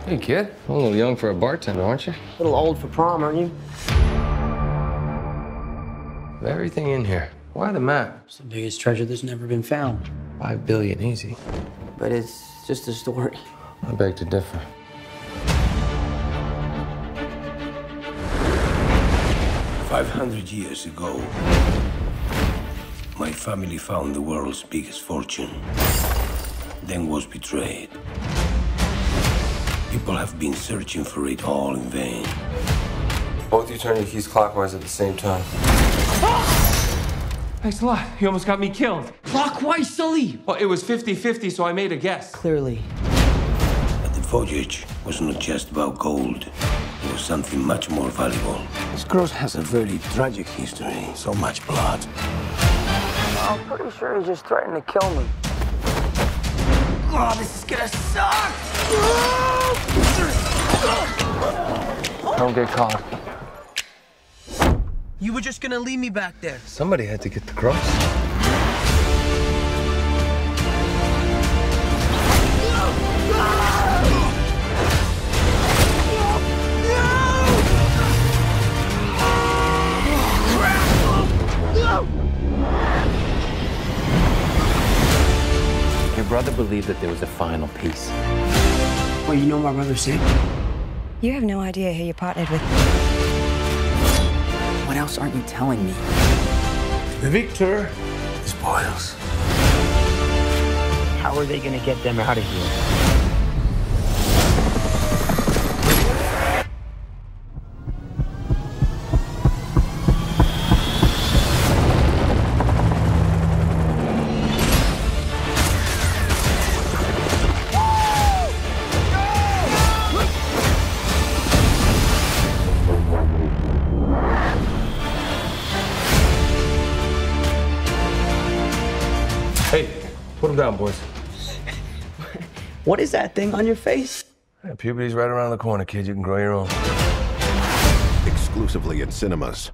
Hey, kid. A little young for a bartender, aren't you? A little old for prom, aren't you? Everything in here. Why the map? It's the biggest treasure that's never been found. 5 billion, easy. But it's just a story. I beg to differ. "500 years ago, my family found the world's biggest fortune, then was betrayed. People have been searching for it all in vain. Both you turn your keys clockwise at the same time. Thanks a lot. You almost got me killed. Clockwise, Sully! Well, it was 50-50, so I made a guess. Clearly. But the voyage was not just about gold. It was something much more valuable. This cross has a very tragic history. So much blood. I'm pretty sure he just threatened to kill me. Oh, this is gonna suck! Don't get caught. You were just gonna leave me back there. Somebody had to get the cross. Your brother believed that there was a final piece. Well, you know my brother's sick. You have no idea who you're partnered with. What else aren't you telling me? The victor spoils. How are they gonna get them out of here? Hey, put him down, boys. What is that thing on your face? Yeah, puberty's right around the corner, kid. You can grow your own. Exclusively in cinemas.